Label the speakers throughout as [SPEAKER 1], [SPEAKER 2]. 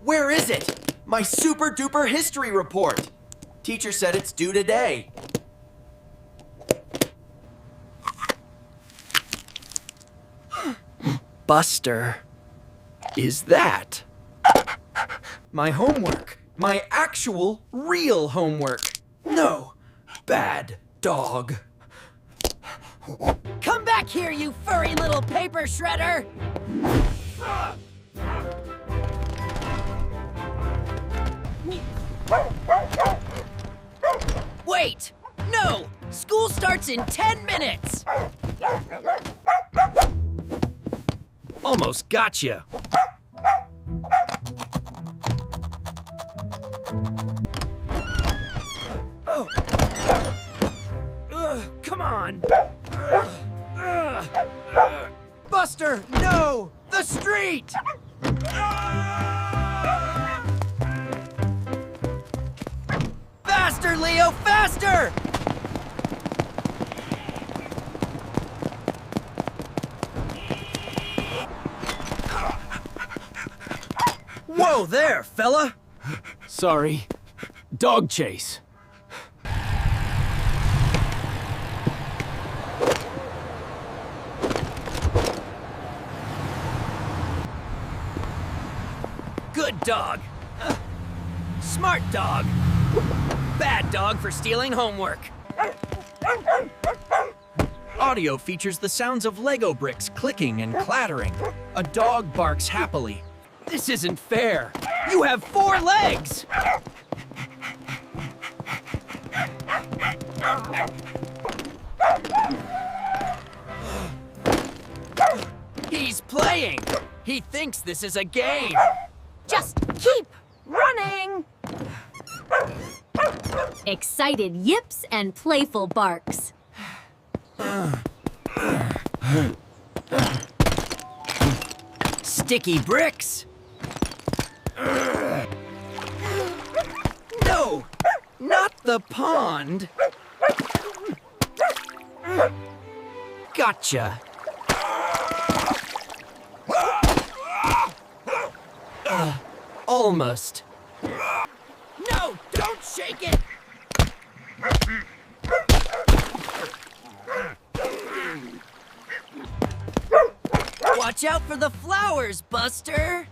[SPEAKER 1] Where is it? My super-duper history report. Teacher said it's due today. Buster. Is that my homework? My actual, real homework. No, bad dog.
[SPEAKER 2] Come back here, you furry little paper shredder! Wait! No! School starts in 10 minutes!
[SPEAKER 1] Almost gotcha. Oh. Come on. Buster, no! The street! Faster, Leo, faster! Whoa there, fella!
[SPEAKER 3] Sorry. Dog chase.
[SPEAKER 2] Good dog. Smart dog. Bad dog for stealing homework.
[SPEAKER 1] Audio features the sounds of Lego bricks clicking and clattering. A dog barks happily.
[SPEAKER 2] This isn't fair. You have 4 legs! He's playing! He thinks this is a game!
[SPEAKER 4] Just keep running! Excited yips and playful barks.
[SPEAKER 2] Sticky bricks! No! Not the pond! Gotcha! Almost. No! Don't shake it! Watch out for the flowers, Buster!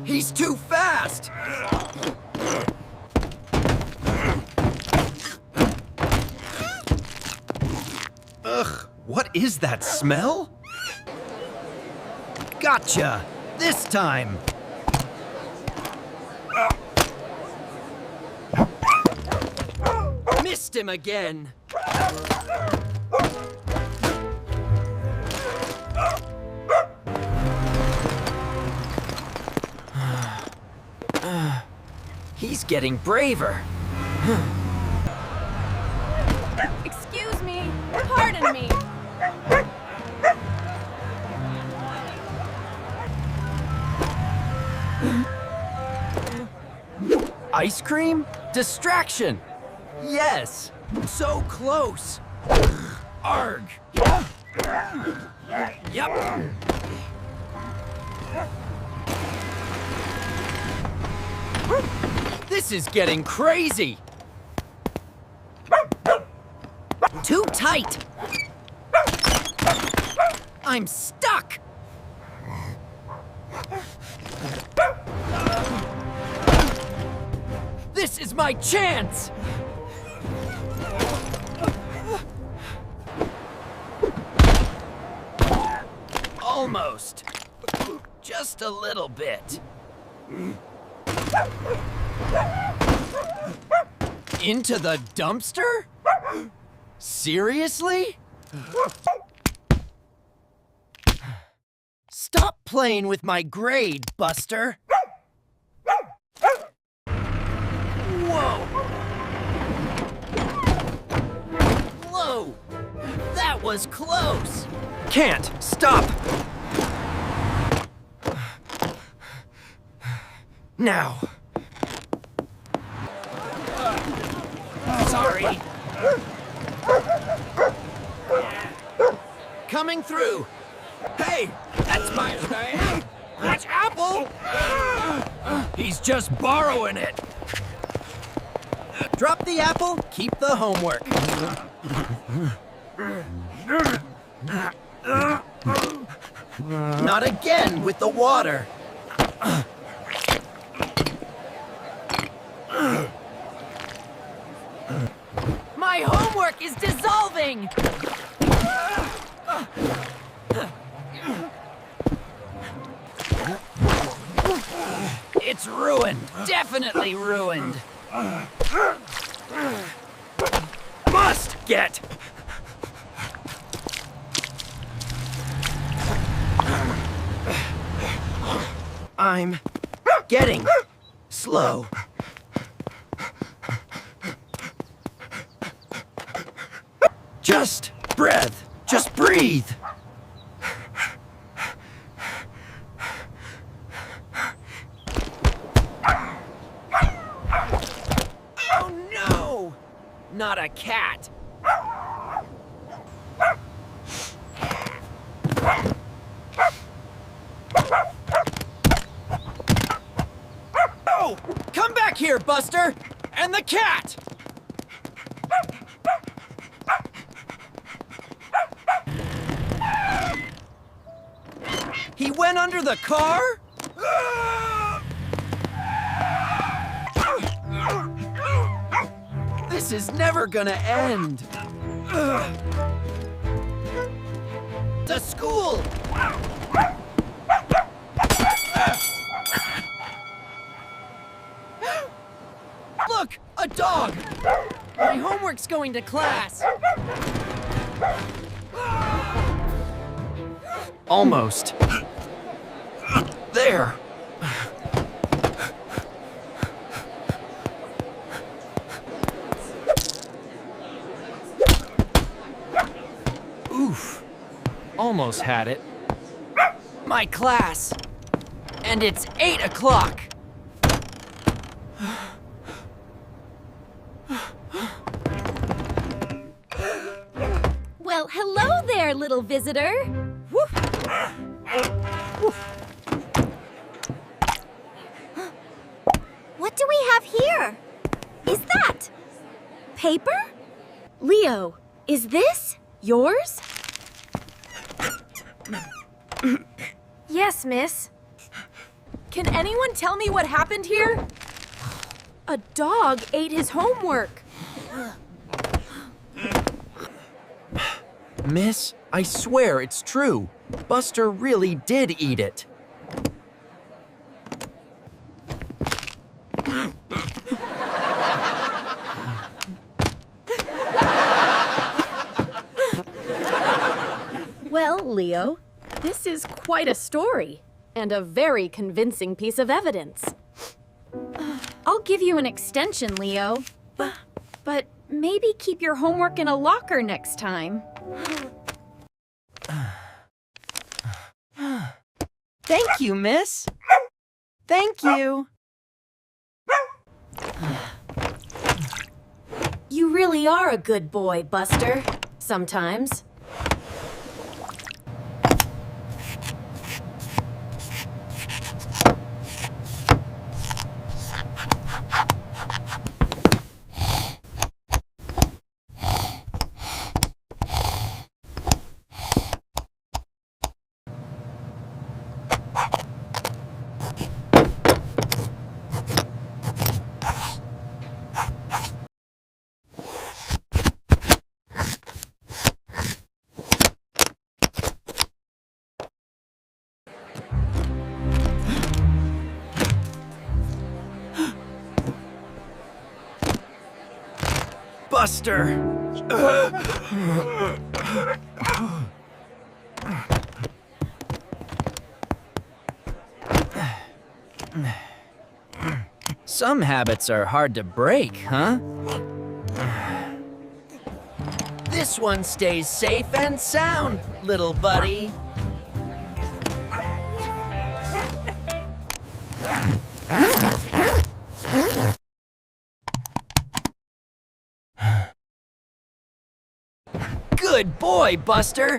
[SPEAKER 2] He's too fast!
[SPEAKER 1] Ugh, what is that smell? Gotcha! This time!
[SPEAKER 2] Missed him again! He's getting braver.
[SPEAKER 4] Excuse me, pardon me.
[SPEAKER 2] Ice cream? Distraction! Yes! So close! Arg! Yep! This is getting crazy! Too tight! I'm stuck! This is my chance! Almost. Just a little bit. Into the dumpster? Seriously? Stop playing with my grade, Buster. Whoa! Whoa! That was close!
[SPEAKER 1] Can't! Stop! Now!
[SPEAKER 2] Sorry. coming through. Hey, that's my thing. That's Apple.
[SPEAKER 1] He's just borrowing it. Drop the apple, keep the homework. Not again with the water.
[SPEAKER 2] My homework is dissolving. It's ruined. Definitely ruined.
[SPEAKER 1] Must get. I'm getting slow. Just breath. Just breathe.
[SPEAKER 2] Oh no! Not a cat.
[SPEAKER 1] Oh, come back here, Buster! And the cat! He went under the car? This is never gonna end. To school! Look, a dog!
[SPEAKER 2] My homework's going to class.
[SPEAKER 1] Almost. There. Oof. Almost had it.
[SPEAKER 2] My class. And it's 8 o'clock.
[SPEAKER 4] Well, hello there, little visitor. Woof. What do we have here? Is that paper? Leo, is this yours?
[SPEAKER 5] Yes, miss. Can anyone tell me what happened here? A dog ate his homework.
[SPEAKER 1] Miss, I swear it's true. Buster really did eat it.
[SPEAKER 5] Well, Leo, this is quite a story and a very convincing piece of evidence.
[SPEAKER 4] I'll give you an extension, Leo. But maybe keep your homework in a locker next time.
[SPEAKER 1] Thank you, miss. Thank you.
[SPEAKER 5] You really are a good boy, Buster. Sometimes.
[SPEAKER 1] Buster! Some habits are hard to break, huh? This one stays safe and sound, little buddy. Good boy, Buster!